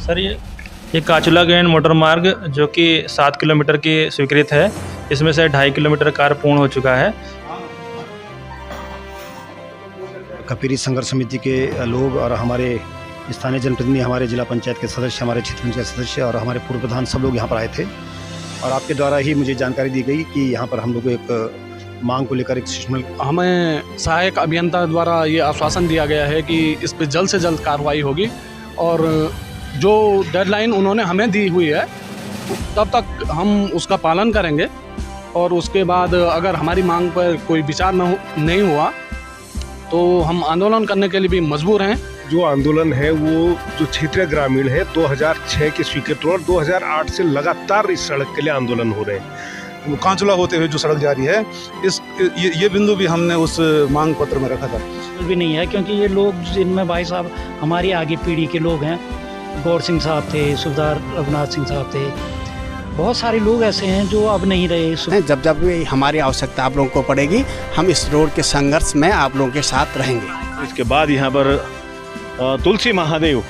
Sir ये काचुला gain motor मार्ग जो कि 7 किलोमीटर की स्वीकृत है, इसमें से 2.5 किलोमीटर कार्य पूर्ण हो चुका है। कपीरी संघर्ष समिति के लोग और हमारे स्थानीय जनप्रतिनिधि, हमारे जिला पंचायत के सदस्य, हमारे क्षेत्र पंचायत सदस्य और हमारे पूर्व प्रधान सब लोग यहाँ पर आए थे और आपके द्वारा ही मुझे जानकारी दी गई कि यहाँ पर हम लोग एक मांग को लेकर एक सिस्टम, हमें सहायक अभियंता द्वारा ये आश्वासन दिया गया है कि इस पर जल्द से जल्द कार्रवाई होगी और जो डेडलाइन उन्होंने हमें दी हुई है तब तक हम उसका पालन करेंगे और उसके बाद अगर हमारी मांग पर कोई विचार नहीं हुआ तो हम आंदोलन करने के लिए भी मजबूर हैं। जो आंदोलन है वो जो क्षेत्रीय ग्रामीण है 2006 की स्वीकृत और 2008 से लगातार इस सड़क के लिए आंदोलन हो रहे हैं। कांचुला होते हुए जो सड़क जारी है, ये बिंदु भी हमने उस मांग पत्र में रखा था। भी नहीं है क्योंकि ये लोग जिनमें भाई साहब हमारी आगे पीढ़ी के लोग हैं, गौर सिंह साहब थे, सुबेदार रघुनाथ सिंह साहब थे, बहुत सारे लोग ऐसे हैं जो अब नहीं रहे। जब जब हमारी आवश्यकता आप लोगों को पड़ेगी हम इस रोड के संघर्ष में आप लोगों के साथ रहेंगे। इसके बाद यहाँ पर तुलसी महादेव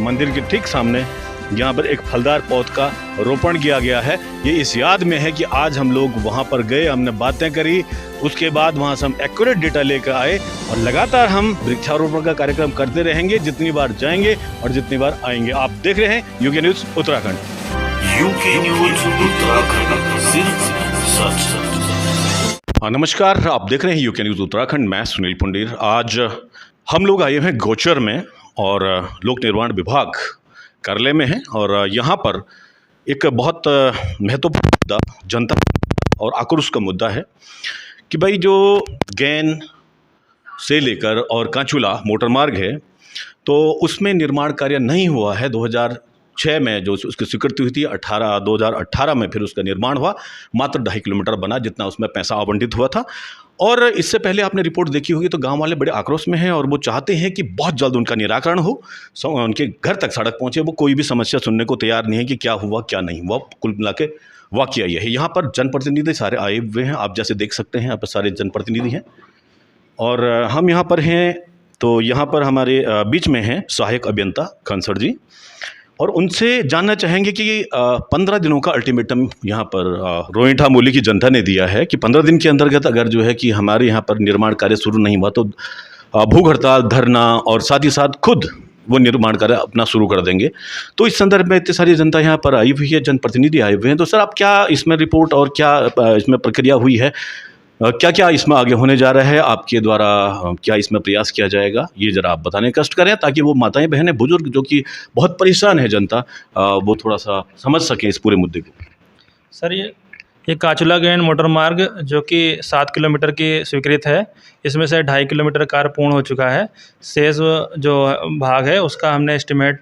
मंदिर के ठीक सामने यहाँ पर एक फलदार पौध का रोपण किया गया है। ये इस याद में है कि आज हम लोग वहाँ पर गए, हमने बातें करी, उसके बाद वहाँ से हम एक्यूरेट डेटा लेकर आए और लगातार हम वृक्षारोपण का कार्यक्रम करते रहेंगे, जितनी बार जाएंगे और जितनी बार आएंगे। आप देख रहे हैं UK news Uttarakhand. UK news Uttarakhand, सिर्फ सच। नमस्कार, आप देख रहे हैं यूके न्यूज़ उत्तराखंड। मैं सुनील पुंडीर। आज हम लोग आए हैं गोचर में और लोक निर्माण विभाग कार्यालय में हैं और यहाँ पर एक बहुत महत्वपूर्ण मुद्दा, जनता और आक्रोश का मुद्दा है कि भाई जो गैन से लेकर और कांचुला मोटर मार्ग है तो उसमें निर्माण कार्य नहीं हुआ है। 2006 में जो उसकी स्वीकृति हुई थी, 2018 में फिर उसका निर्माण हुआ, मात्र 2.5 किलोमीटर बना जितना उसमें पैसा आवंटित हुआ था। और इससे पहले आपने रिपोर्ट देखी होगी तो गांव वाले बड़े आक्रोश में हैं और वो चाहते हैं कि बहुत जल्द उनका निराकरण हो, उनके घर तक सड़क पहुंचे। वो कोई भी समस्या सुनने को तैयार नहीं है कि क्या हुआ क्या नहीं हुआ। कुल मिला के वाकया ये है। यहाँ पर जनप्रतिनिधि सारे आए हुए हैं, आप जैसे देख सकते हैं यहाँ पर सारे जनप्रतिनिधि हैं और हम यहाँ पर हैं। तो यहाँ पर हमारे बीच में हैं सहायक अभियंता खनसर जी और उनसे जानना चाहेंगे कि 15 दिनों का अल्टीमेटम यहाँ पर रोहिंठा मूली की जनता ने दिया है कि 15 दिन के अंतर्गत अगर जो है कि हमारे यहाँ पर निर्माण कार्य शुरू नहीं हुआ तो भूख हड़ताल, धरना और साथ ही साथ खुद वो निर्माण कार्य अपना शुरू कर देंगे। तो इस संदर्भ में इतनी सारी जनता यहाँ पर आई हुई है, जनप्रतिनिधि आए हुए हैं। तो सर, आप क्या इसमें रिपोर्ट और क्या इसमें प्रक्रिया हुई है, क्या क्या इसमें आगे होने जा रहा है, आपके द्वारा क्या इसमें प्रयास किया जाएगा, ये ज़रा आप बताने का कष्ट करें ताकि वो माताएं बहनें बुजुर्ग जो कि बहुत परेशान है जनता, वो थोड़ा सा समझ सकें इस पूरे मुद्दे को। सर ये काचुला गेन मोटर मार्ग जो कि 7 किलोमीटर की स्वीकृत है, इसमें से 2.5 किलोमीटर कार्य पूर्ण हो चुका है। शेष जो भाग है उसका हमने एस्टिमेट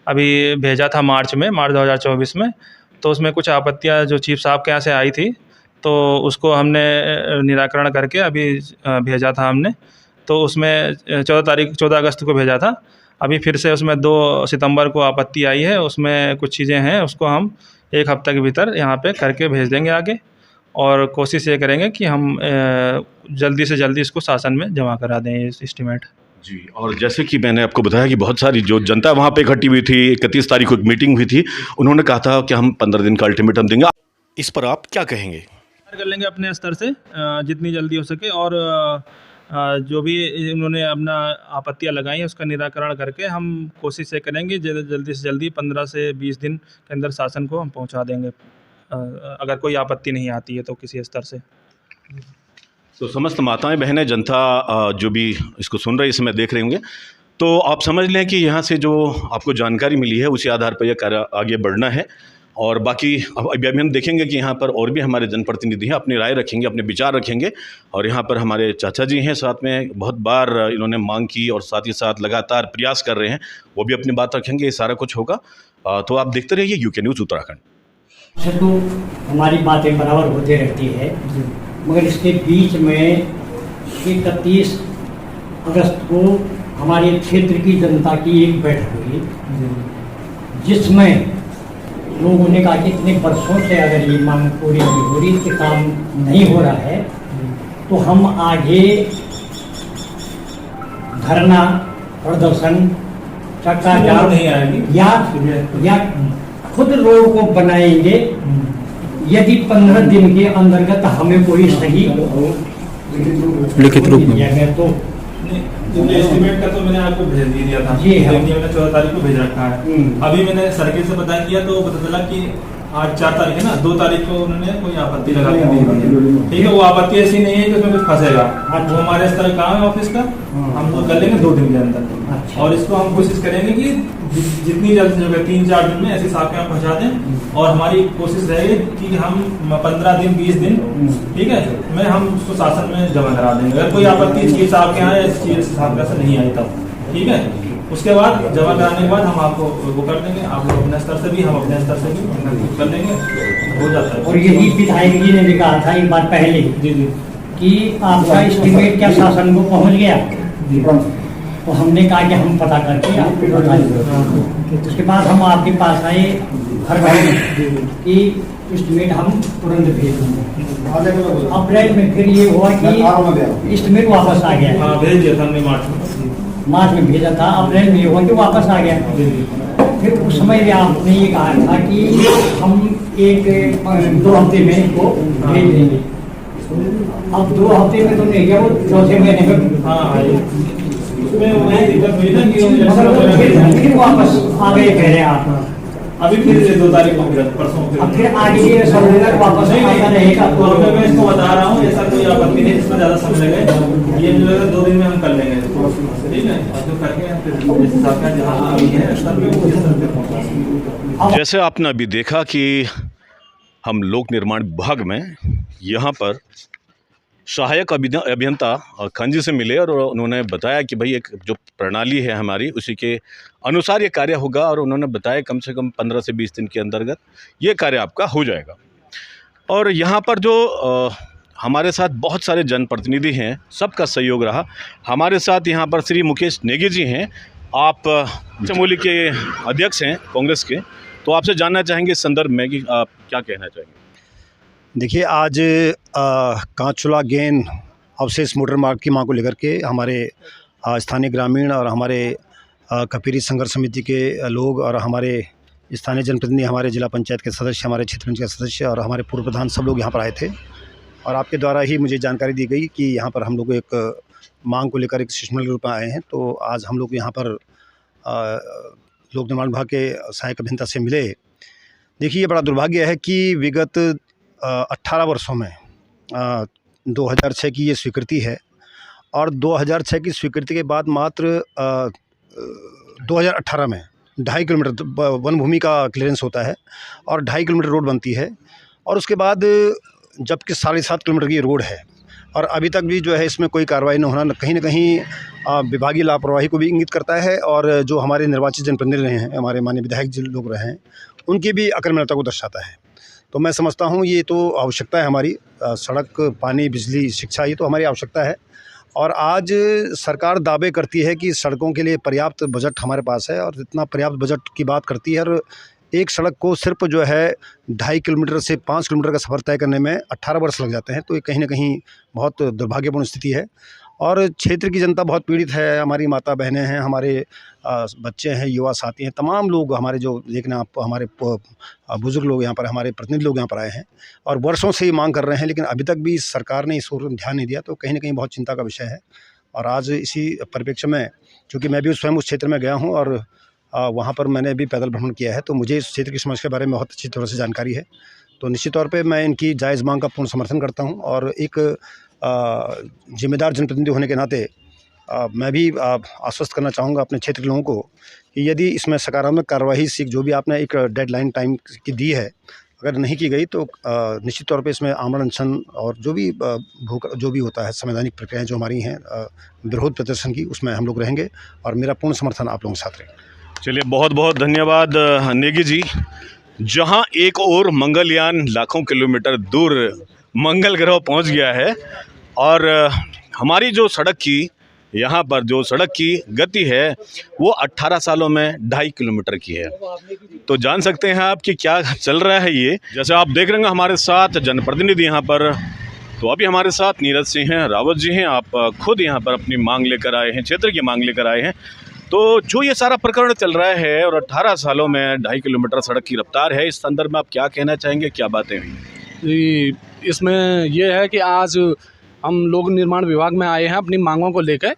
अभी भेजा था मार्च 2024 में। तो उसमें कुछ आपत्तियाँ जो चीफ साहब के यहाँ से आई थी तो उसको हमने निराकरण करके अभी भेजा था हमने। तो उसमें 14 अगस्त को भेजा था। अभी फिर से उसमें 2 सितंबर को आपत्ति आई है, उसमें कुछ चीज़ें हैं, उसको हम 1 हफ्ते के भीतर यहाँ पे करके भेज देंगे आगे और कोशिश ये करेंगे कि हम जल्दी से जल्दी इसको शासन में जमा करा दें इस एस्टीमेट जी। और जैसे कि मैंने आपको बताया कि बहुत सारी जो जनता वहाँ पे इकट्ठी हुई थी, 31 तारीख को एक मीटिंग हुई थी, उन्होंने कहा था कि हम 15 दिन का अल्टीमेटम देंगे। इस पर आप क्या कहेंगे? कर लेंगे अपने स्तर से जितनी जल्दी हो सके और जो भी उन्होंने अपना आपत्तियां लगाई हैं उसका निराकरण करके हम कोशिश ये करेंगे जल्दी से जल्दी 15 से 20 दिन के अंदर शासन को हम पहुंचा देंगे, अगर कोई आपत्ति नहीं आती है तो किसी स्तर से। तो समस्त माताएं बहनें जनता जो भी इसको सुन रहे इसमें देख रहे होंगे तो आप समझ लें कि यहाँ से जो आपको जानकारी मिली है उसी आधार पर यह कार्य आगे बढ़ना है। और बाकी अभी हम देखेंगे कि यहाँ पर और भी हमारे जनप्रतिनिधि हैं, अपनी राय रखेंगे, अपने विचार रखेंगे। और यहाँ पर हमारे चाचा जी हैं साथ में, बहुत बार इन्होंने मांग की और साथ ही साथ लगातार प्रयास कर रहे हैं, वो भी अपनी बात रखेंगे। ये सारा कुछ होगा। तो आप देखते रहिए यूके न्यूज़ उत्तराखंड। तो हमारी बातें बराबर होती रहती है, मगर इसके बीच में 31 अगस्त को हमारे क्षेत्र की जनता की एक बैठक हुई जिसमें लोगों ने कहा कि इतने वर्षों से अगर ये मांग पूरी नहीं हो रही, इसके काम नहीं हो रहा है तो हम आगे धरना प्रदर्शन चक्का जाम नहीं आएगी या खुद रोड को बनाएंगे यदि 15 दिन के अंतर्गत हमें कोई सही लिखित रूप में तो एस्टिमेट का तो मैंने आपको भेज दिया था जी हाँ। मैंने 14 तारीख को भेज रखा है। अभी मैंने सर्किल से पता किया तो पता चला कि आज 4 तारीख है ना, 2 तारीख को उन्होंने कोई आपत्ति लगा के दी है। ठीक है, वो आपत्ति ऐसी नहीं है कि उसमें कुछ फंसेगा। वो हमारे इस तरह काम है ऑफिस का, हम तो कर लेंगे 2 दिन के अंदर। और इसको हम कोशिश करेंगे कि जितनी जल्द से जल्द 3-4 दिन में ऐसी साखें पहुंचा दें। और हमारी कोशिश रहेगी कि हम 15 दिन 20 दिन, ठीक है, में हम उसको शासन में जमा करा देंगे। अगर कोई आपत्ति चीफ साहब के यहाँ साहब से नहीं आई तब, ठीक है, उसके बाद जमा कराने के बाद हम आपको वो कर देंगे। आप लोग अपने स्तर से भी, हम अपने स्तर से भी कर देंगे, हो जाता है। और यही विधायक जी ने भी कहा था एक बार पहले जी कि आपका एस्टिमेट क्या शासन को पहुंच गया, तो हमने कहा कि हम पता करके आपको बताएंगे। उसके बाद हम आपके पास आए हर महीने कि एस्टिमेट हम तुरंत भेज देंगे। अप्रैल में फिर ये हुआ कि एस्टिमेट वापस आ गया। हाँ, भेज दिया था हमने मार्च में भेजा था, अप्रैल में ये हुआ कि वापस आ गया। फिर उस समय भी आपने ये कहा था कि हम 1-2 हफ्ते में इसको भेज देंगे। अब 2 हफ्ते में तो नहीं गया, वो 4थे महीने में। हाँ, उसमें वही दिक्कत हुई ना कि फिर वापस आ गए कह रहे हैं आप। अभी फिर 2 तारीख को परसों अब फिर आगे ये सब वापस आता रहेगा। तो मैं इसको बता रहा हूँ, ऐसा कोई आपत्ति नहीं, इसमें ज्यादा समय लगेगा। ये मुझे लगा 2 दिन में हम कर लेंगे, ठीक है, तो करके फिर जिस हिसाब से जहाँ अभी है स्तर पे वो स्तर पे पहुँचा सकेंगे। जैसे आपने अभी देखा कि हम लोक निर्माण विभाग में यहाँ पर सहायक अभियंता खंजी से मिले और उन्होंने बताया कि भाई एक जो प्रणाली है हमारी उसी के अनुसार ये कार्य होगा। और उन्होंने बताया कम से कम 15 से 20 दिन के अंतर्गत ये कार्य आपका हो जाएगा। और यहाँ पर जो हमारे साथ बहुत सारे जनप्रतिनिधि हैं, सबका सहयोग रहा। हमारे साथ यहाँ पर श्री मुकेश नेगी जी हैं, आप चमोली के अध्यक्ष हैं कांग्रेस के, तो आपसे जानना चाहेंगे इस संदर्भ में कि आप क्या कहना चाहेंगे। देखिए, आज कांचुला गेन अवशेष मोटर मार्ग की मांग को लेकर के हमारे स्थानीय ग्रामीण और हमारे कपीरी संघर्ष समिति के लोग और हमारे स्थानीय जनप्रतिनिधि, हमारे जिला पंचायत के सदस्य, हमारे क्षेत्र पंचायत के सदस्य और हमारे पूर्व प्रधान सब लोग यहाँ पर आए थे। और आपके द्वारा ही मुझे जानकारी दी गई कि यहाँ पर हम लोग एक मांग को लेकर एक शिष्टमंडल के रूप में आए हैं। तो आज हम लोग यहाँ पर लोक निर्माण विभाग के सहायक अभियंता से मिले। देखिए, ये बड़ा दुर्भाग्य है कि विगत 18 वर्षों में 2006 की ये स्वीकृति है और 2006 की स्वीकृति के बाद मात्र 2018 में 2.5 किलोमीटर वन भूमि का क्लियरेंस होता है और 2.5 किलोमीटर रोड बनती है। और उसके बाद जबकि 7.5 किलोमीटर की रोड है और अभी तक भी जो है इसमें कोई कार्रवाई न होना कहीं ना कहीं विभागीय लापरवाही को भी इंगित करता है। और जो हमारे निर्वाचित जनप्रतिनिधि रहे हैं, हमारे माननीय विधायक जी लोग रहे हैं, उनकी भी अकर्मण्यता को दर्शाता है। तो मैं समझता हूँ ये तो आवश्यकता है हमारी, सड़क, पानी, बिजली, शिक्षा, ये तो हमारी आवश्यकता है। और आज सरकार दावे करती है कि सड़कों के लिए पर्याप्त बजट हमारे पास है और इतना पर्याप्त बजट की बात करती है। और एक सड़क को सिर्फ जो है 2.5 किलोमीटर से 5 किलोमीटर का सफ़र तय करने में 18 वर्ष लग जाते हैं। तो ये कहीं ना कहीं बहुत दुर्भाग्यपूर्ण स्थिति है और क्षेत्र की जनता बहुत पीड़ित है। हमारी माता बहनें हैं, हमारे बच्चे हैं, युवा साथी हैं, तमाम लोग हमारे जो देखना आप हमारे बुजुर्ग लोग यहाँ पर, हमारे प्रतिनिधि लोग यहाँ पर आए हैं और वर्षों से ये मांग कर रहे हैं, लेकिन अभी तक भी सरकार ने इस ओर ध्यान नहीं दिया। तो कहीं ना कहीं बहुत चिंता का विषय है। और आज इसी परिप्रेक्ष्य में, चूँकि मैं भी स्वयं उस क्षेत्र में गया हूँ और वहाँ पर मैंने भी पैदल भ्रमण किया है, तो मुझे इस क्षेत्र की समस्या के बारे में बहुत अच्छी तरह से जानकारी है। तो निश्चित तौर पे मैं इनकी जायज़ मांग का पूर्ण समर्थन करता हूँ और एक जिम्मेदार जनप्रतिनिधि होने के नाते मैं भी आश्वस्त करना चाहूँगा अपने क्षेत्र के लोगों को कि यदि इसमें सकारात्मक कार्रवाई जो भी आपने एक डेडलाइन टाइम की दी है, अगर नहीं की गई तो निश्चित तौर पे इसमें आमरण अनशन और जो भी होता है संवैधानिक प्रक्रियाएँ जो हमारी हैं विरोध प्रदर्शन की, उसमें हम लोग रहेंगे और मेरा पूर्ण समर्थन आप लोगों के साथ रहेगा। चलिए, बहुत बहुत धन्यवाद नेगी जी। जहां एक और मंगलयान लाखों किलोमीटर दूर मंगल ग्रह पहुंच गया है और हमारी जो सड़क की यहाँ पर जो सड़क की गति है वो 18 सालों में 2.5 किलोमीटर की है। तो जान सकते हैं आप कि क्या चल रहा है ये। जैसे आप देख रहे हैं हमारे साथ जनप्रतिनिधि यहाँ पर, तो अभी हमारे साथ नीरज सिंह हैं, रावत जी हैं, आप खुद यहाँ पर अपनी मांग लेकर आए हैं, क्षेत्र की मांग लेकर आए हैं। तो जो ये सारा प्रकरण चल रहा है और 18 सालों में 2.5 किलोमीटर सड़क की रफ्तार है, इस संदर्भ में आप क्या कहना चाहेंगे, क्या बातें हुई? जी, इसमें ये है कि आज हम लोक निर्माण विभाग में आए हैं अपनी मांगों को लेकर,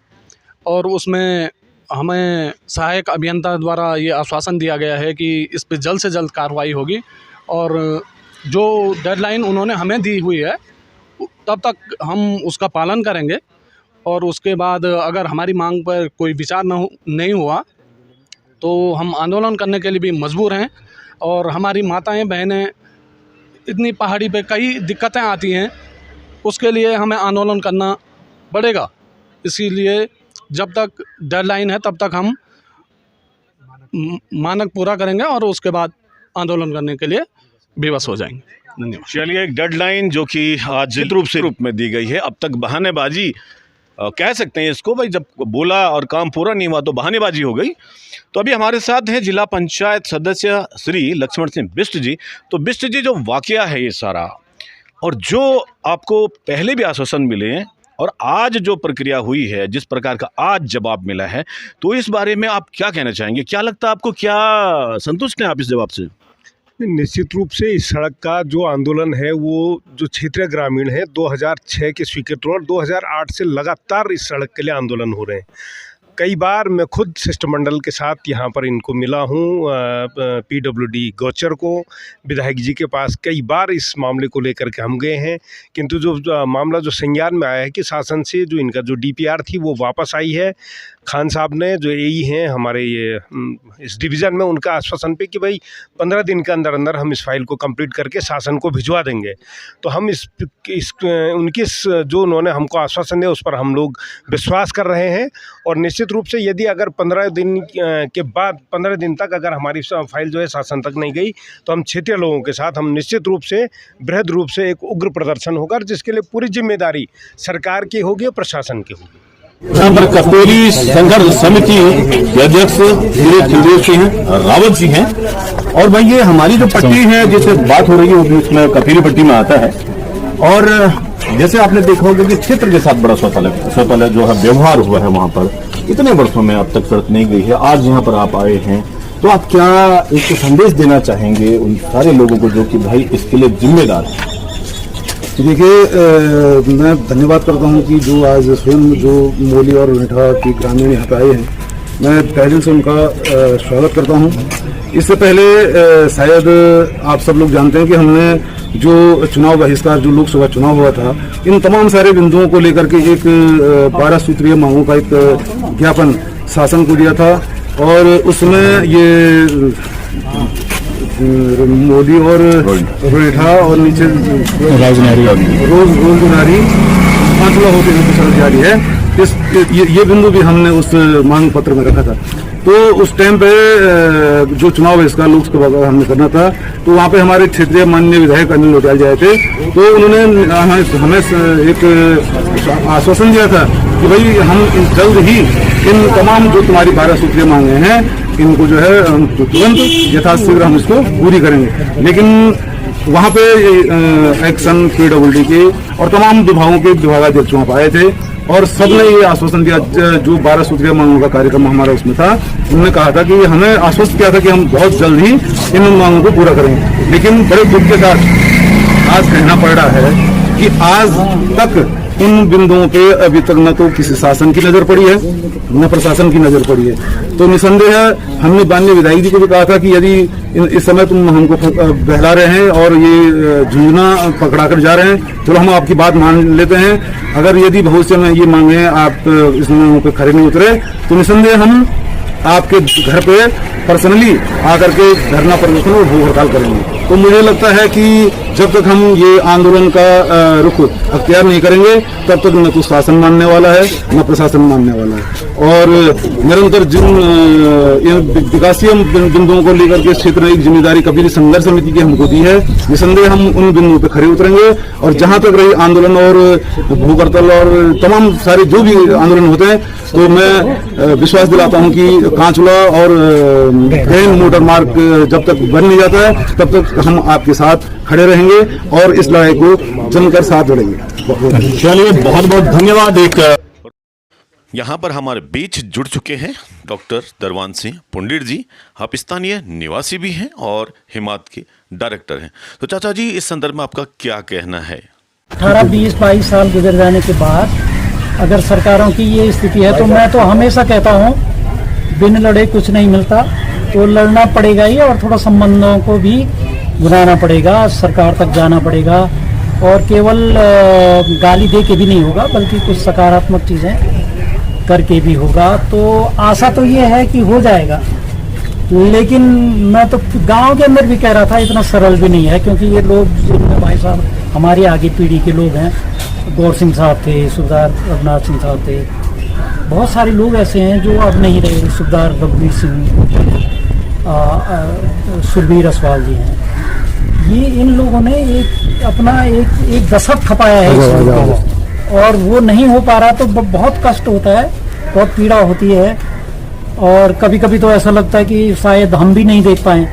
और उसमें हमें सहायक अभियंता द्वारा ये आश्वासन दिया गया है कि इस पे जल्द से जल्द कार्रवाई होगी, और जो डेडलाइन उन्होंने हमें दी हुई है तब तक हम उसका पालन करेंगे, और उसके बाद अगर हमारी मांग पर कोई विचार नहीं हुआ तो हम आंदोलन करने के लिए भी मजबूर हैं। और हमारी माताएं बहनें, इतनी पहाड़ी पे कई दिक्कतें आती हैं, उसके लिए हमें आंदोलन करना पड़ेगा। इसीलिए जब तक डेडलाइन है तब तक हम मानक पूरा करेंगे और उसके बाद आंदोलन करने के लिए बेबस हो जाएंगे। धन्यवाद। चलिए, एक डेडलाइन जो कि आज रूप में दी गई है, अब तक बहानेबाजी कह सकते हैं इसको भाई, जब बोला और काम पूरा नहीं हुआ तो बहानेबाजी हो गई। तो अभी हमारे साथ हैं जिला पंचायत सदस्य श्री लक्ष्मण सिंह बिष्ट जी। तो बिष्ट जी, जो वाकया है ये सारा, और जो आपको पहले भी आश्वासन मिले हैं और आज जो प्रक्रिया हुई है, जिस प्रकार का आज जवाब मिला है, तो इस बारे में आप क्या कहना चाहेंगे? क्या लगता है आपको, क्या संतुष्ट हैं आप इस जवाब से? निश्चित रूप से इस सड़क का जो आंदोलन है वो जो क्षेत्रीय ग्रामीण है 2006 के स्वीकृत और 2008 से लगातार इस सड़क के लिए आंदोलन हो रहे हैं। कई बार मैं खुद शिष्टमंडल के साथ यहाँ पर इनको मिला हूँ, PWD गौचर को, विधायक जी के पास कई बार इस मामले को लेकर के हम गए हैं, किंतु जो मामला जो संज्ञान में आया है कि शासन से जो इनका जो DPR थी वो वापस आई है। खान साहब ने, जो AE हैं हमारे ये इस डिवीज़न में, उनका आश्वासन पे कि भाई 15 दिन के अंदर अंदर हम इस फाइल को कंप्लीट करके शासन को भिजवा देंगे। तो हम उनकी जो उन्होंने हमको आश्वासन दिया उस पर हम लोग विश्वास कर रहे हैं। और निश्चित रूप से यदि अगर 15 दिन के बाद 15 दिन तक अगर हमारी फाइल जो है शासन तक नहीं गई तो हम क्षेत्रीय लोगों के साथ हम निश्चित रूप से बृहद रूप से एक उग्र प्रदर्शन होगा, जिसके लिए पूरी जिम्मेदारी सरकार की होगी और प्रशासन की होगी। यहाँ पर कपेरी संघर्ष समिति के अध्यक्ष श्री खिलदेव सिंह रावत जी हैं। और भाई, ये हमारी जो पट्टी है जिससे बात हो रही है वो भी इसमें कपेरी पट्टी में आता है। और जैसे आपने देखा होगा कि क्षेत्र के साथ बड़ा शौचालय जो है व्यवहार हुआ है वहाँ पर, इतने वर्षों में अब तक सड़क नहीं गई है। आज यहाँ पर आप आए हैं, तो आप क्या एक संदेश देना चाहेंगे उन सारे लोगों को जो कि भाई इसके लिए जिम्मेदार है? देखिए, मैं धन्यवाद करता हूं कि जो आज स्वयं जो मोली और मिठा के ग्रामीण यहाँ पे आए हैं, मैं पहले से उनका स्वागत करता हूं। इससे पहले शायद आप सब लोग जानते हैं कि हमने जो चुनाव बहिष्कार, जो लोकसभा चुनाव हुआ था, इन तमाम सारे बिंदुओं को लेकर के एक 12 सूत्रीय मांगों का एक ज्ञापन शासन को दिया था। और उसमें ये मोदी और रोहिठा और नीचे रोजगारी 5 होते हुए सड़क जारी है। ये बिंदु भी हमने उस मांग पत्र में रखा था। तो उस टाइम पे जो चुनाव है इसका लोकसभा का हमने करना था, तो वहाँ पे हमारे क्षेत्रीय माननीय विधायक अनिल लोटियाल जी आए थे। तो उन्होंने हमें एक आश्वासन दिया था कि भाई हम जल्द ही इन तमाम जो तुम्हारी 12 सूत्रीय मांगे हैं इनको जो है तुरंत यथाशीघ्र हम इसको पूरी करेंगे। लेकिन वहाँ पे एक्शन PWD के और तमाम विभागों के विभागाध्यक्ष वहाँ आए थे और सबने ये आश्वासन दिया, जो 12 सूत्रीय मांगों का कार्यक्रम हमारा उसमें था, उन्होंने कहा था कि हमें आश्वस्त किया था कि हम बहुत जल्द ही इन मांगों को पूरा करेंगे। लेकिन बड़े दुख के साथ आज कहना पड़ रहा है कि आज तक इन बिंदुओं पे अभी तक न तो किसी शासन की नजर पड़ी है न प्रशासन की नजर पड़ी है। तो निसंदेह हमने माननीय विधायक जी को भी कहा था कि यदि इस समय तुम हमको बहला रहे हैं और ये झुंझुना पकड़ा कर जा रहे हैं, चलो हम आपकी बात मान लेते हैं। अगर यदि भविष्य में ये मांगे आप इस मांगों पे खड़े नहीं उतरे तो निसंदेह हम आपके घर पे पर्सनली आकर के धरना प्रदर्शन और भूख हड़ताल करेंगे। तो मुझे लगता है कि जब तक हम ये आंदोलन का रुख अख्तियार नहीं करेंगे तब तक न तो शासन मानने वाला है न प्रशासन मानने वाला है। और निरंतर जिन विकासीय बिंदुओं को लेकर के क्षेत्र में एक जिम्मेदारी कपेरी संघर्ष समिति की हमको दी है, निसंदेह हम उन बिंदुओं पर खड़े उतरेंगे। और जहां तक रही आंदोलन और भूख हड़ताल और तमाम सारे जो भी आंदोलन होते हैं, तो मैं विश्वास दिलाता हूं कि कांचुला और गहन मोटर मार्ग जब तक बन नहीं जाता है तब तक हम आपके साथ खड़े रहेंगे और इस लड़ाई को जमकर साथ जोड़ेंगे। चलिए, बहुत बहुत धन्यवाद। एक यहाँ पर हमारे बीच जुड़ चुके हैं डॉक्टर दरवान सिंह पुंडिर जी। आप स्थानीय निवासी भी हैं और हिमात के डायरेक्टर हैं। तो चाचा जी, इस संदर्भ में आपका क्या कहना है? 18, 20, 22 साल गुजर जाने के बाद अगर सरकारों की ये स्थिति है तो मैं तो हमेशा कहता हूँ बिन लड़े कुछ नहीं मिलता, तो लड़ना पड़ेगा ही और थोड़ा संबंधों को भी बनाना पड़ेगा, सरकार तक जाना पड़ेगा और केवल गाली दे के भी नहीं होगा बल्कि कुछ सकारात्मक चीज़ें करके भी होगा। तो आशा तो ये है कि हो जाएगा, लेकिन मैं तो गांव के अंदर भी कह रहा था इतना सरल भी नहीं है, क्योंकि ये लोग जिनमें भाई साहब हमारी आगे पीढ़ी के लोग हैं, गौर सिंह साहब थे, सुबेदार रघुनाथ सिंह साहब थे, बहुत सारे लोग ऐसे हैं जो अब नहीं रहे, सुबेदार रघुवीर सिंह, सुरबीर असवाल जी हैं। ये इन लोगों ने एक दशक खपाया है इस को, और वो नहीं हो पा रहा तो बहुत कष्ट होता है, बहुत पीड़ा होती है और कभी कभी तो ऐसा लगता है कि शायद हम भी नहीं देख पाएँ,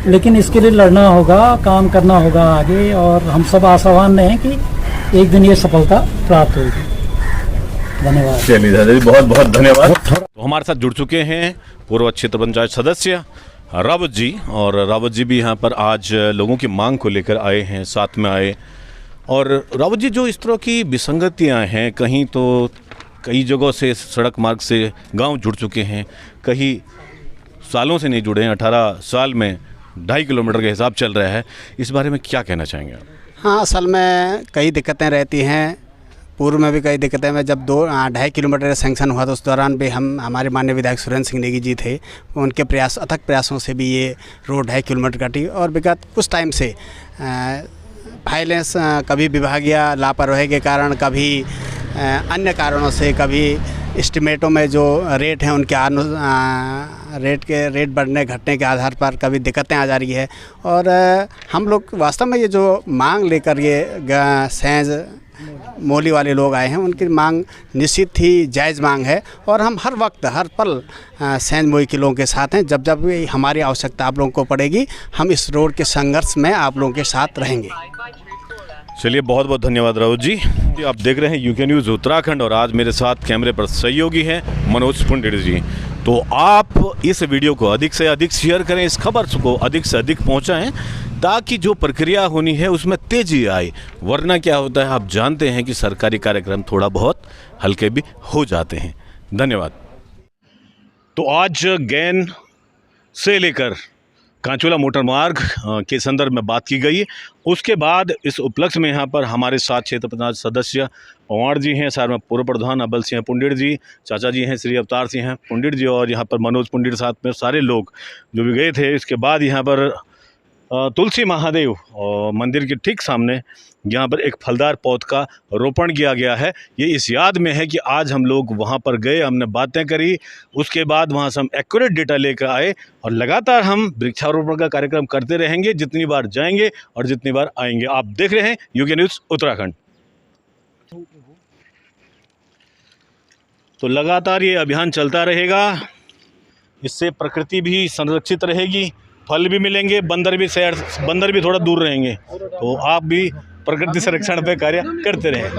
लेकिन इसके लिए लड़ना होगा, काम करना होगा आगे, और हम सब आशावान हैं कि एक दिन ये सफलता प्राप्त होगी। धन्यवाद। चलिए दादा जी, बहुत बहुत धन्यवाद। तो हमारे साथ जुड़ चुके हैं पूर्व क्षेत्र पंचायत सदस्य रावत जी, और रावत जी भी यहाँ पर आज लोगों की मांग को लेकर आए हैं, साथ में आए। और रावत जी, जो इस तरह की विसंगतियाँ हैं, कहीं तो कई जगहों से सड़क मार्ग से गांव जुड़ चुके हैं, कहीं सालों से नहीं जुड़े हैं, 18 साल में 2.5 किलोमीटर का हिसाब चल रहा है, इस बारे में क्या कहना चाहेंगे आप? हाँ, असल में कई दिक्कतें रहती हैं, पूर्व में भी कई दिक्कतें में जब 2.5 किलोमीटर सेंक्शन हुआ तो उस दौरान भी हमारे माननीय विधायक सुरेंद्र सिंह नेगी जी थे, उनके अथक प्रयासों से भी ये रोड 2.5 किलोमीटर कटी। और विगत कुछ टाइम से वायलेंस, कभी विभागीय लापरवाही के कारण, कभी अन्य कारणों से, कभी एस्टिमेटों में जो रेट हैं उनके रेट बढ़ने घटने के आधार पर कभी दिक्कतें आ जा रही है। और हम लोग वास्तव में ये जो मांग लेकर ये सेंज मोली वाले लोग आए हैं, उनकी मांग निश्चित ही जायज़ मांग है और हम हर वक्त हर पल सेंज मोली के लोगों के साथ हैं। जब जब हमारी आवश्यकता आप लोगों को पड़ेगी, हम इस रोड के संघर्ष में आप लोगों के साथ रहेंगे। चलिए, बहुत बहुत धन्यवाद राउत जी। आप देख रहे हैं यूके न्यूज़ उत्तराखंड और आज मेरे साथ कैमरे पर सहयोगी हैं मनोज पुंडिर जी। तो आप इस वीडियो को अधिक से अधिक शेयर करें, इस खबर को अधिक से अधिक पहुंचाएं, ताकि जो प्रक्रिया होनी है उसमें तेजी आए। वरना क्या होता है, आप जानते हैं कि सरकारी कार्यक्रम थोड़ा बहुत हल्के भी हो जाते हैं। धन्यवाद। तो आज गैन से लेकर कांचोला मोटर मार्ग के संदर्भ में बात की गई। उसके बाद इस उपलक्ष्य में यहाँ पर हमारे साथ क्षेत्र पंचायत सदस्य पवार जी हैं, साथ में पूर्व प्रधान अबल सिंह पुंडिर जी, चाचा जी हैं श्री अवतार सिंह हैं पुंडिर जी, और यहाँ पर मनोज पुंडिर, साथ में सारे लोग जो भी गए थे। इसके बाद यहाँ पर तुलसी महादेव मंदिर के ठीक सामने यहाँ पर एक फलदार पौध का रोपण किया गया है। ये इस याद में है कि आज हम लोग वहाँ पर गए, हमने बातें करी, उसके बाद वहाँ से हम एक्यूरेट डेटा लेकर आए और लगातार हम वृक्षारोपण का कार्यक्रम करते रहेंगे, जितनी बार जाएंगे और जितनी बार आएंगे। आप देख रहे हैं यूके न्यूज़ उत्तराखंड। तो लगातार ये अभियान चलता रहेगा, इससे प्रकृति भी संरक्षित रहेगी, फल भी मिलेंगे, बंदर भी थोड़ा दूर रहेंगे। तो आप भी प्रकृति संरक्षण पे कार्य करते रहें।